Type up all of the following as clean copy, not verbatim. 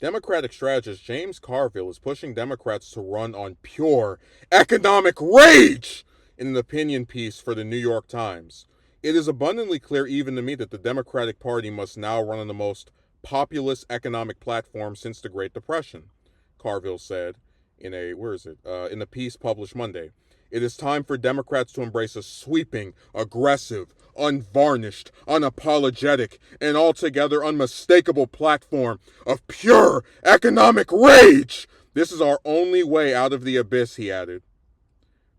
Democratic strategist James Carville is pushing Democrats to run on pure economic rage in an opinion piece for the New York Times. It is abundantly clear, even to me, that the Democratic Party must now run on the most populist economic platform since the Great Depression, Carville said in in the piece published Monday. It is time for Democrats to embrace a sweeping, aggressive, unvarnished, unapologetic, and altogether unmistakable platform of pure economic rage. This is our only way out of the abyss, he added.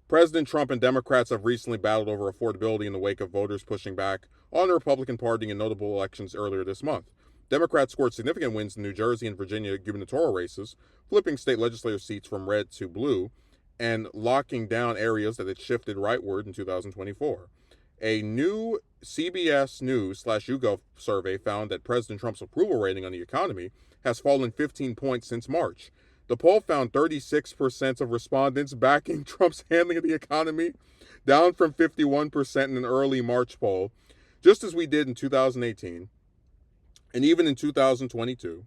President Trump and Democrats have recently battled over affordability in the wake of voters pushing back on the Republican Party in notable elections earlier this month. Democrats scored significant wins in New Jersey and Virginia gubernatorial races, flipping state legislative seats from red to blue and locking down areas that had shifted rightward in 2024. A new CBS News slash YouGov survey found that President Trump's approval rating on the economy has fallen 15 points since March. The poll found 36% of respondents backing Trump's handling of the economy, down from 51% in an early March poll, just as we did in 2018 and even in 2022.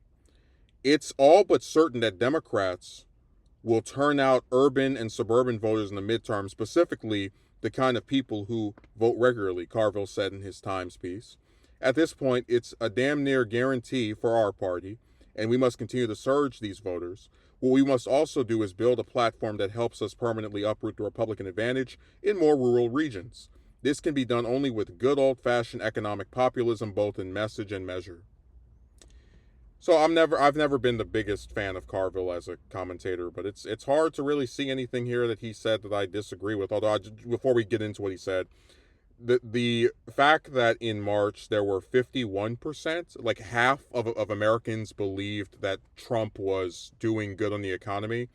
It's all but certain that Democrats will turn out urban and suburban voters in the midterm, specifically the kind of people who vote regularly, Carville said in his Times piece. At this point, it's a damn near guarantee for our party, and we must continue to surge these voters. What we must also do is build a platform that helps us permanently uproot the Republican advantage in more rural regions. This can be done only with good old-fashioned economic populism, both in message and measure. So I've never been the biggest fan of Carville as a commentator, but it's hard to really see anything here that he said that I disagree with. Although before we get into what he said, the fact that in March there were 51%, like half of Americans believed that Trump was doing good on the economy,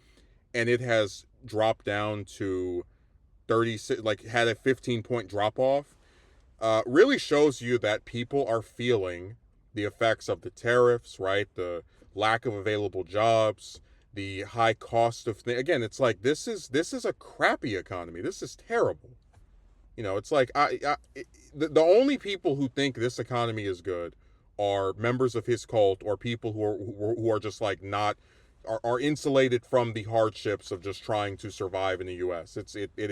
and it has dropped down to 36, like had a 15-point drop off, really shows you that people are feeling the effects of the tariffs, right? The lack of available jobs, the high cost of things. Again, it's like this is a crappy economy. This is terrible. It's like the only people who think this economy is good are members of his cult or people who are just like not are insulated from the hardships of just trying to survive in the U.S. It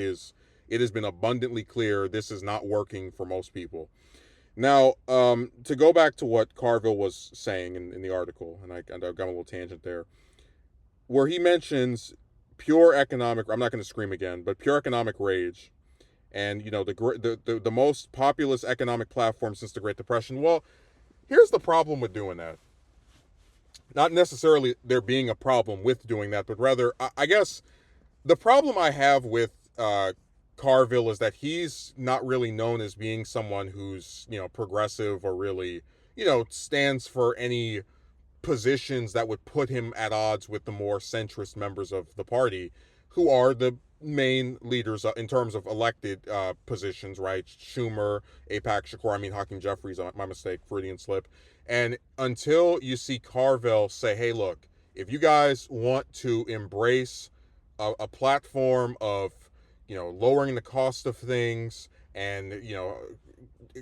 has been abundantly clear this is not working for most people. Now, to go back to what Carville was saying in the article, and I got a little tangent there, where he mentions pure economic, I'm not going to scream again, but pure economic rage, and the most populous economic platform since the Great Depression. Well, here's the problem with doing that. Not necessarily there being a problem with doing that, but rather, I guess the problem I have with Carville is that he's not really known as being someone who's, progressive or really, stands for any positions that would put him at odds with the more centrist members of the party, who are the main leaders in terms of elected positions, right? Schumer, AIPAC Shakur, Hakeem Jeffries, my mistake, Freudian slip. And until you see Carville say, hey, look, if you guys want to embrace a platform of, lowering the cost of things and,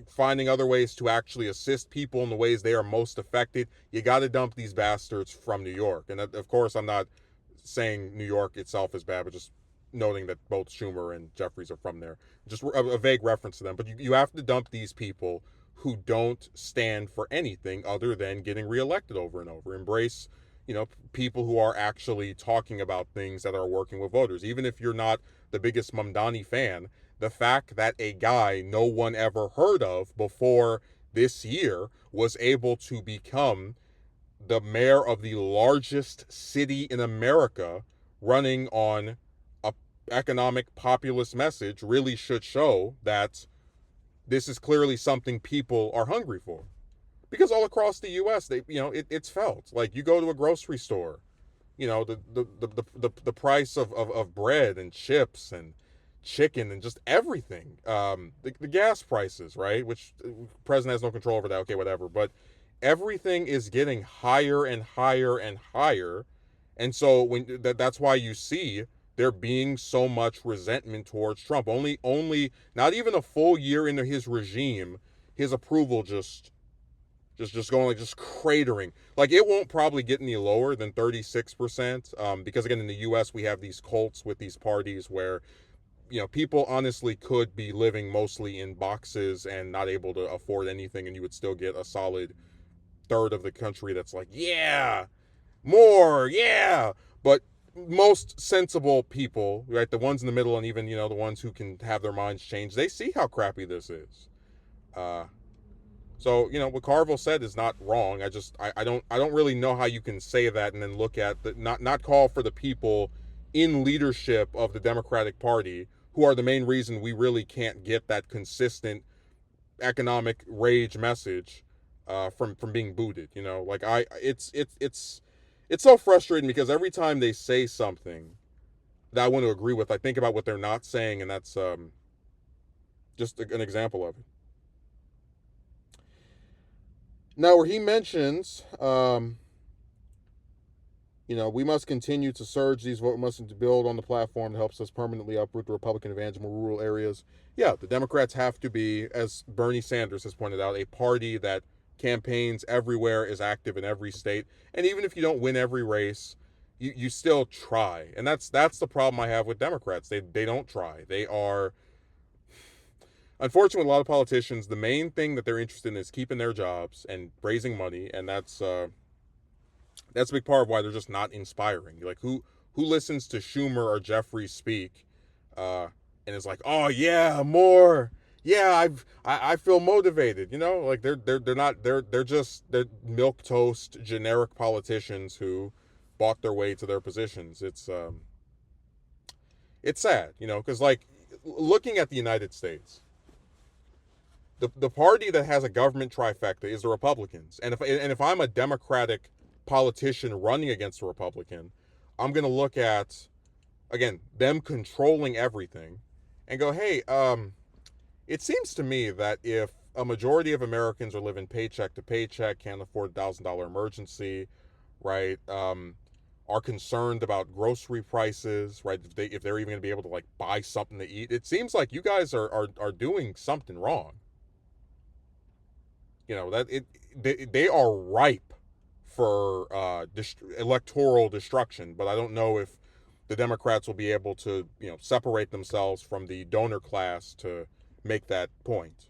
finding other ways to actually assist people in the ways they are most affected, you got to dump these bastards from New York. And of course, I'm not saying New York itself is bad, but just noting that both Schumer and Jeffries are from there. Just a vague reference to them. But you have to dump these people who don't stand for anything other than getting reelected over and over. Embrace, people who are actually talking about things that are working with voters. Even if you're not the biggest Mamdani fan, the fact that a guy no one ever heard of before this year was able to become the mayor of the largest city in America running on a economic populist message really should show that this is clearly something people are hungry for. Because all across the U.S., it's felt. Like you go to a grocery store, the price of bread and chips and chicken and just everything. The gas prices, right? Which the president has no control over that. Okay, whatever. But everything is getting higher and higher and higher. And so that's why you see there being so much resentment towards Trump. Only not even a full year into his regime, his approval just just going like just cratering. Like it won't probably get any lower than 36%. Because again, in the U.S. we have these cults with these parties where people honestly could be living mostly in boxes and not able to afford anything, and you would still get a solid third of the country that's like, yeah, more, yeah. But most sensible people, right, the ones in the middle, and even the ones who can have their minds changed, they see how crappy this is. Uh, so what Carville said is not wrong. I don't really know how you can say that and then look at the not call for the people in leadership of the Democratic Party, who are the main reason we really can't get that consistent economic rage message from being booted. Like it's so frustrating because every time they say something that I want to agree with, I think about what they're not saying, and that's just an example of it. Now, where he mentions, we must continue to surge these votes, must build on the platform that helps us permanently uproot the Republican advantage in more rural areas. Yeah, the Democrats have to be, as Bernie Sanders has pointed out, a party that campaigns everywhere, is active in every state, and even if you don't win every race, you still try. And that's the problem I have with Democrats. They don't try. They are, unfortunately, a lot of politicians, the main thing that they're interested in is keeping their jobs and raising money, and that's a big part of why they're just not inspiring. Like who listens to Schumer or Jeffrey speak, and is like, oh yeah, more, yeah, I feel motivated. Like they're not they're milk toast generic politicians who bought their way to their positions. It's sad, because like looking at the United States, the party that has a government trifecta is the Republicans. And if I'm a Democratic politician running against a Republican, I'm going to look at, again, them controlling everything and go, hey, it seems to me that if a majority of Americans are living paycheck to paycheck, can't afford $1,000 emergency, right, are concerned about grocery prices, right, if they're even going to be able to like buy something to eat, it seems like you guys are doing something wrong. They are ripe for electoral destruction, but I don't know if the Democrats will be able to separate themselves from the donor class to make that point.